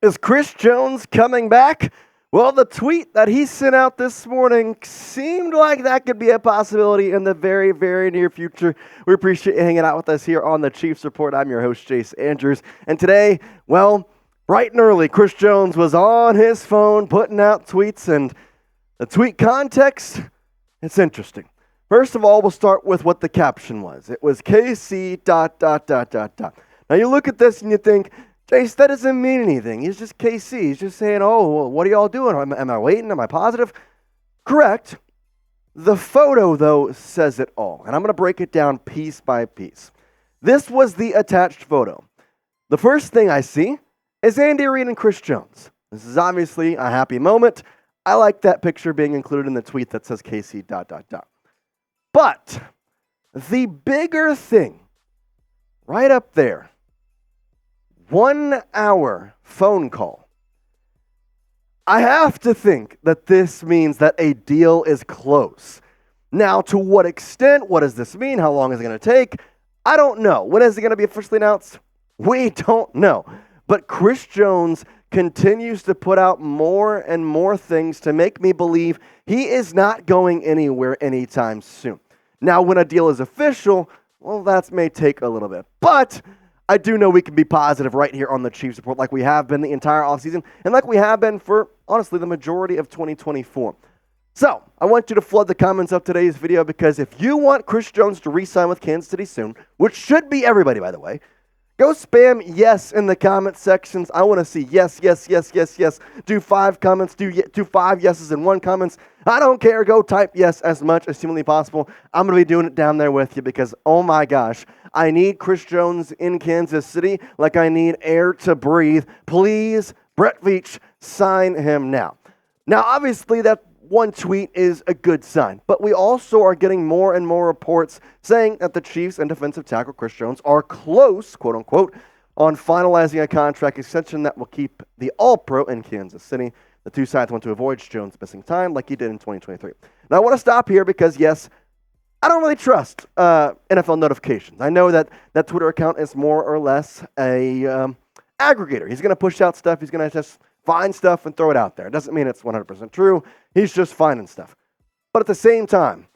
Is Chris Jones coming back? Well, the tweet that he sent out this morning seemed like that could be a possibility in the very, very near future. We appreciate you hanging out with us here on the Chiefs Report. I'm your host, Chase Andrews. And today, well, bright and early, Chris Jones was on his phone putting out tweets. And the tweet context, it's interesting. First of all, we'll start with what the caption was. It was KC ... Now, you look at this and you think, Jace, that doesn't mean anything. He's just KC. He's just saying, oh, well, what are y'all doing? Am I waiting? Am I positive? Correct. The photo, though, says it all. And I'm going to break it down piece by piece. This was the attached photo. The first thing I see is Andy Reid and Chris Jones. This is obviously a happy moment. I like that picture being included in the tweet that says KC ... But the bigger thing right up there, 1 hour phone call. I have to think that this means that a deal is close. Now, to what extent? What does this mean? How long is it going to take? I don't know. When is it going to be officially announced? We don't know. But Chris Jones continues to put out more and more things to make me believe he is not going anywhere anytime soon. Now, when a deal is official, well, that may take a little bit. But I do know we can be positive right here on the Chiefs Report like we have been the entire offseason and like we have been for, honestly, the majority of 2024. So, I want you to flood the comments of today's video because if you want Chris Jones to re-sign with Kansas City soon, which should be everybody, by the way, go spam yes in the comment sections. I want to see yes, yes, yes, yes, yes. Do 5 comments, do 5 yeses and 1 comments. I don't care. Go type yes as much as humanly possible. I'm going to be doing it down there with you because, oh my gosh, I need Chris Jones in Kansas City like I need air to breathe. Please, Brett Veach, sign him now. Now, obviously, that one tweet is a good sign, but we also are getting more and more reports saying that the Chiefs and defensive tackle Chris Jones are close, quote unquote, on finalizing a contract extension that will keep the All-Pro in Kansas City. The two sides want to avoid Jones missing time like he did in 2023. Now, I want to stop here because, yes, I don't really trust NFL notifications. I know that that Twitter account is more or less a aggregator. He's going to push out stuff. He's going to just find stuff and throw it out there. It doesn't mean it's 100% true. He's just finding stuff. But at the same time,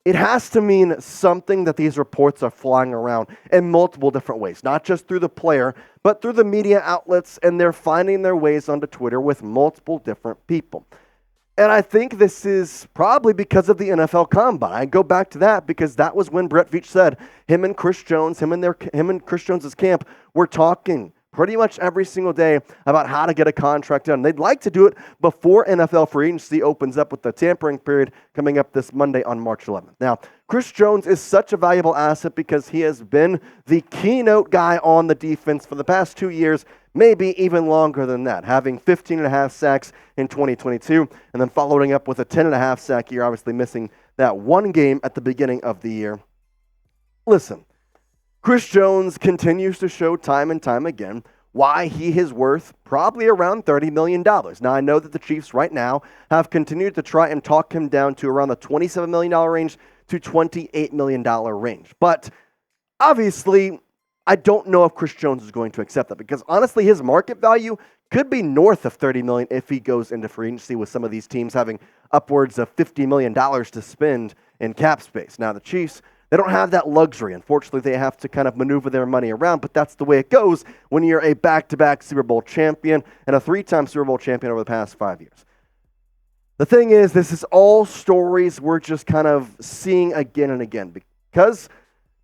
it has to mean something that these reports are flying around in multiple different ways, not just through the player, but through the media outlets, and they're finding their ways onto Twitter with multiple different people. And I think this is probably because of the NFL Combine. I go back to that because that was when Brett Veach said him and Chris Jones, him and Chris Jones's camp were talking pretty much every single day about how to get a contract done. They'd like to do it before NFL free agency opens up with the tampering period coming up this Monday on March 11th. Now, Chris Jones is such a valuable asset because he has been the keynote guy on the defense for the past 2 years, maybe even longer than that, having 15.5 sacks in 2022 and then following up with a 10.5 sack year, obviously missing that one game at the beginning of the year. Listen, Chris Jones continues to show time and time again why he is worth probably around $30 million. Now, I know that the Chiefs right now have continued to try and talk him down to around the $27 million range to $28 million range. But obviously, I don't know if Chris Jones is going to accept that because honestly, his market value could be north of $30 million if he goes into free agency with some of these teams having upwards of $50 million to spend in cap space. Now, the Chiefs, they don't have that luxury. Unfortunately, they have to kind of maneuver their money around, but that's the way it goes when you're a back-to-back Super Bowl champion and a 3-time Super Bowl champion over the past 5 years. The thing is, this is all stories we're just kind of seeing again and again because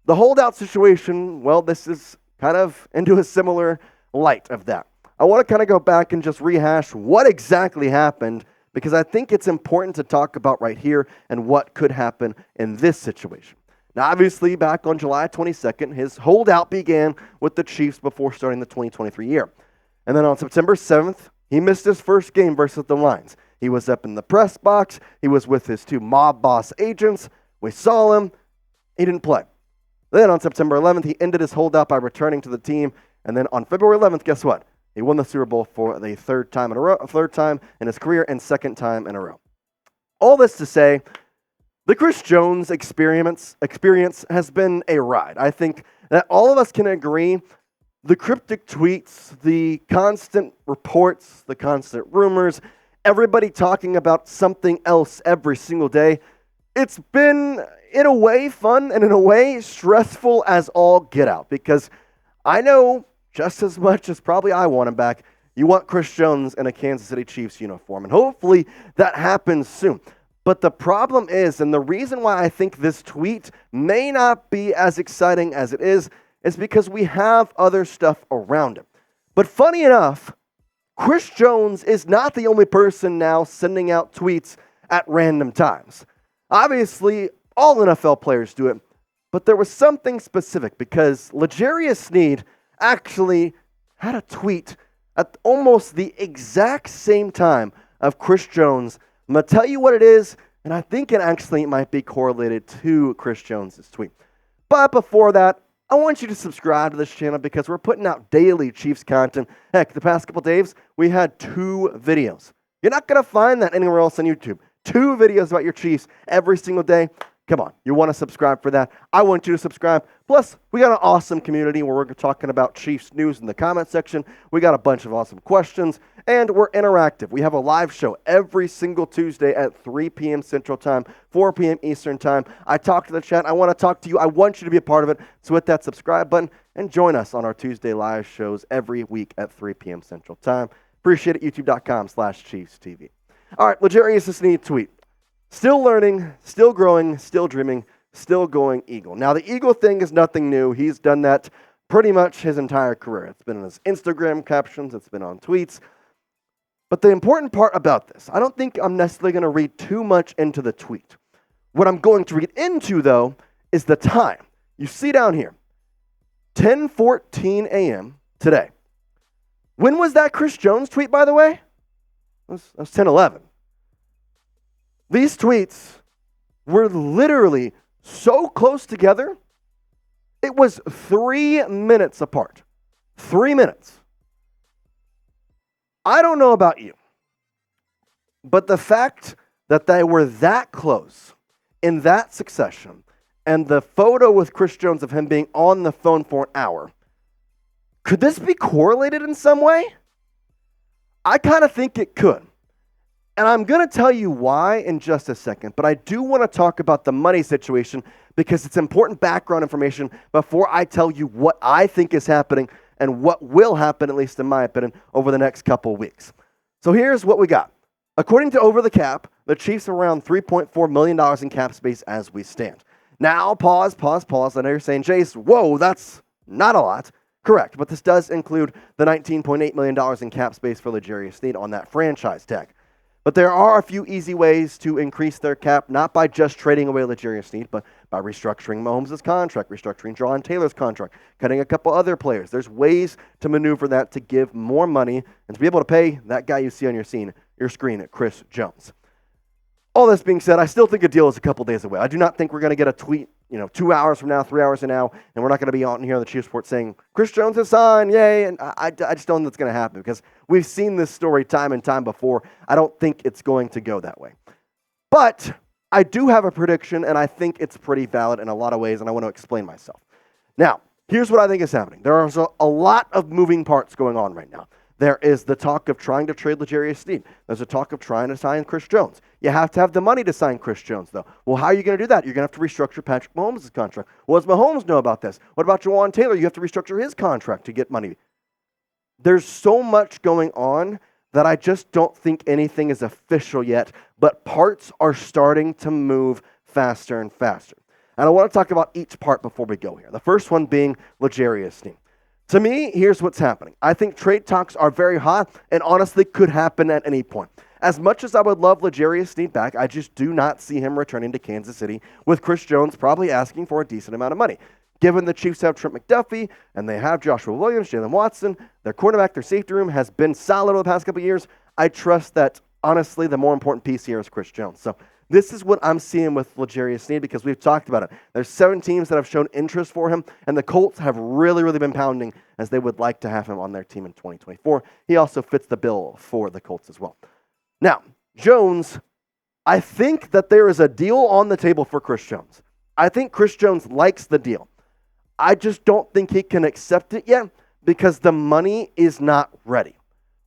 the holdout situation, well, this is kind of into a similar light of that. I want to kind of go back and just rehash what exactly happened because I think it's important to talk about right here and what could happen in this situation. Now, obviously, back on July 22nd, his holdout began with the Chiefs before starting the 2023 year. And then on September 7th, he missed his first game versus the Lions. He was up in the press box. He was with his 2 mob boss agents. We saw him. He didn't play. Then on September 11th, he ended his holdout by returning to the team. And then on February 11th, guess what? He won the Super Bowl for the third time in his career and second time in a row. All this to say, the Chris Jones experience has been a ride. I think that all of us can agree The cryptic tweets, the constant reports, the constant rumors, everybody talking about something else every single day. It's been, in a way, fun and in a way, stressful as all get out, because I know just as much as probably I want him back, you want Chris Jones in a Kansas City Chiefs uniform, and hopefully that happens soon. But the problem is, and the reason why I think this tweet may not be as exciting as it is because we have other stuff around him. But funny enough, Chris Jones is not the only person now sending out tweets at random times. Obviously, all NFL players do it, but there was something specific because L'Jarius Sneed actually had a tweet at almost the exact same time of Chris Jones. I'm going to tell you what it is, and I think it actually might be correlated to Chris Jones' tweet. But before that, I want you to subscribe to this channel because we're putting out daily Chiefs content. Heck, the past couple days, we had 2 videos. You're not going to find that anywhere else on YouTube. 2 videos about your Chiefs every single day. Come on, you want to subscribe for that? I want you to subscribe. Plus, we got an awesome community where we're talking about Chiefs news in the comment section. We got a bunch of awesome questions, and we're interactive. We have a live show every single Tuesday at 3 p.m. Central Time, 4 p.m. Eastern Time. I talk to the chat. I want to talk to you. I want you to be a part of it. So hit that subscribe button and join us on our Tuesday live shows every week at 3 p.m. Central Time. Appreciate it. YouTube.com/ChiefsTV. All right, L'Jarius Sneed tweet. Still learning, still growing, still dreaming, still going Eagle. Now, the Eagle thing is nothing new. He's done that pretty much his entire career. It's been in his Instagram captions. It's been on tweets. But the important part about this, I don't think I'm necessarily going to read too much into the tweet. What I'm going to read into, though, is the time. You see down here, 10:14 a.m. today. When was that Chris Jones tweet, by the way? That was 10:11. These tweets were literally so close together, it was 3 minutes apart. 3 minutes. I don't know about you, but the fact that they were that close in that succession, and the photo with Chris Jones of him being on the phone for an hour, could this be correlated in some way? I kind of think it could. And I'm going to tell you why in just a second, but I do want to talk about the money situation because it's important background information before I tell you what I think is happening and what will happen, at least in my opinion, over the next couple of weeks. So here's what we got. According to Over the Cap, the Chiefs are around $3.4 million in cap space as we stand. Now, pause. I know you're saying, Jace, whoa, that's not a lot. Correct, but this does include the $19.8 million in cap space for L'Jarius Sneed on that franchise tag. But there are a few easy ways to increase their cap, not by just trading away L'Jarius Sneed, but by restructuring Mahomes' contract, restructuring Jonathan Taylor's contract, cutting a couple other players. There's ways to maneuver that to give more money and to be able to pay that guy you see on your screen, Chris Jones. All this being said, I still think a deal is a couple days away. I do not think we're going to get a tweet, 2 hours from now, 3 hours from now, and we're not going to be on here on the Chiefs Report saying, Chris Jones has signed, yay, and I just don't think that's going to happen because we've seen this story time and time before. I don't think it's going to go that way. But I do have a prediction, and I think it's pretty valid in a lot of ways, and I want to explain myself. Now, here's what I think is happening. There are a lot of moving parts going on right now. There is the talk of trying to trade L'Jarius Sneed. There's a talk of trying to sign Chris Jones. You have to have the money to sign Chris Jones, though. Well, how are you going to do that? You're going to have to restructure Patrick Mahomes' contract. Well, does Mahomes know about this? What about Jonathan Taylor? You have to restructure his contract to get money. There's so much going on that I just don't think anything is official yet, but parts are starting to move faster and faster. And I want to talk about each part before we go here. The first one being L'Jarius Sneed. To me, here's what's happening. I think trade talks are very hot and honestly could happen at any point. As much as I would love L'Jarius Sneed back, I just do not see him returning to Kansas City with Chris Jones probably asking for a decent amount of money. Given the Chiefs have Trent McDuffie and they have Joshua Williams, Jalen Watson, their quarterback, their safety room has been solid over the past couple of years. I trust that, honestly, the more important piece here is Chris Jones. So this is what I'm seeing with L'Jarius Sneed because we've talked about it. There's 7 teams that have shown interest for him, and the Colts have really, really been pounding as they would like to have him on their team in 2024. He also fits the bill for the Colts as well. Now, Jones, I think that there is a deal on the table for Chris Jones. I think Chris Jones likes the deal. I just don't think he can accept it yet because the money is not ready.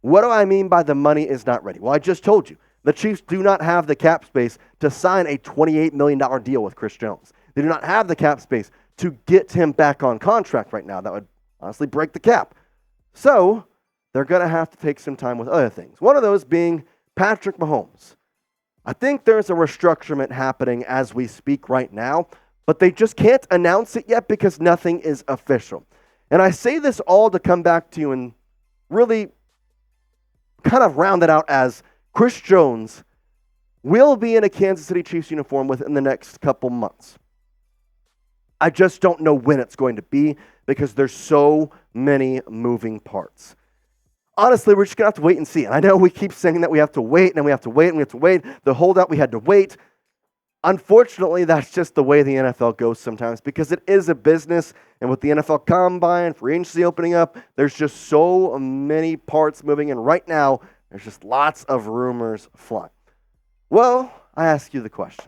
What do I mean by the money is not ready? Well, I just told you. The Chiefs do not have the cap space to sign a $28 million deal with Chris Jones. They do not have the cap space to get him back on contract right now. That would honestly break the cap. So they're going to have to take some time with other things. One of those being Patrick Mahomes. I think there's a restructuring happening as we speak right now, but they just can't announce it yet because nothing is official. And I say this all to come back to you and really kind of round it out as Chris Jones will be in a Kansas City Chiefs uniform within the next couple months. I just don't know when it's going to be because there's so many moving parts. Honestly, we're just going to have to wait and see. And I know we keep saying that we have to wait, and then we have to wait, and we have to wait. The holdout, we had to wait. Unfortunately, that's just the way the NFL goes sometimes because it is a business. And with the NFL Combine, free agency opening up, there's just so many parts moving. And right now, there's just lots of rumors flying. Well, I ask you the question.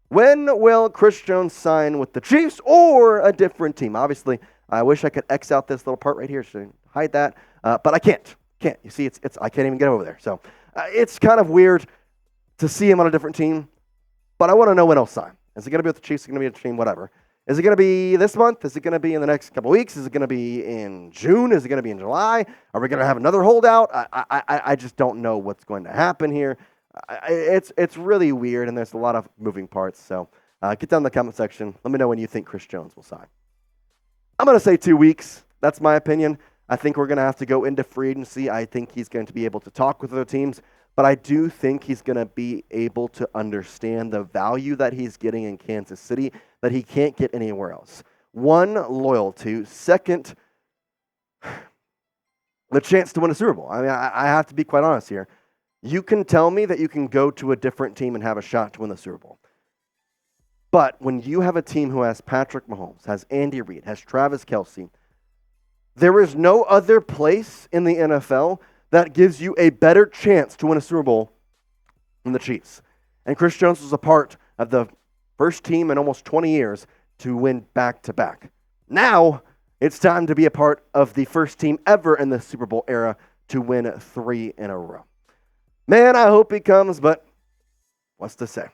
When will Chris Jones sign with the Chiefs or a different team? Obviously, I wish I could X out this little part right here so hide that, but I can't. You see, it's I can't even get over there. So it's kind of weird to see him on a different team, but I want to know when he'll sign. Is it going to be with the Chiefs? Is it going to be a team? Whatever. Is it going to be this month? Is it going to be in the next couple of weeks? Is it going to be in June? Is it going to be in July? Are we going to have another holdout? I just don't know what's going to happen here. It's really weird, and there's a lot of moving parts. So get down in the comment section. Let me know when you think Chris Jones will sign. I'm going to say 2 weeks. That's my opinion. I think we're going to have to go into free agency. I think he's going to be able to talk with other teams, but I do think he's going to be able to understand the value that he's getting in Kansas City that he can't get anywhere else. One, loyalty. Second, the chance to win a Super Bowl. I mean, I have to be quite honest here. You can tell me that you can go to a different team and have a shot to win the Super Bowl. But when you have a team who has Patrick Mahomes, has Andy Reid, has Travis Kelce, there is no other place in the NFL that gives you a better chance to win a Super Bowl than the Chiefs. And Chris Jones was a part of the first team in almost 20 years to win back-to-back. Now, it's time to be a part of the first team ever in the Super Bowl era to win 3 in a row. Man, I hope he comes, but what's to say?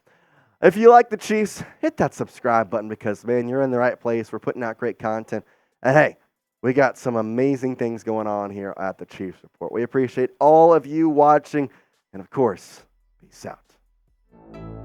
If you like the Chiefs, hit that subscribe button because, man, you're in the right place. We're putting out great content. And, hey, we got some amazing things going on here at the Chiefs Report. We appreciate all of you watching. And, of course, peace out.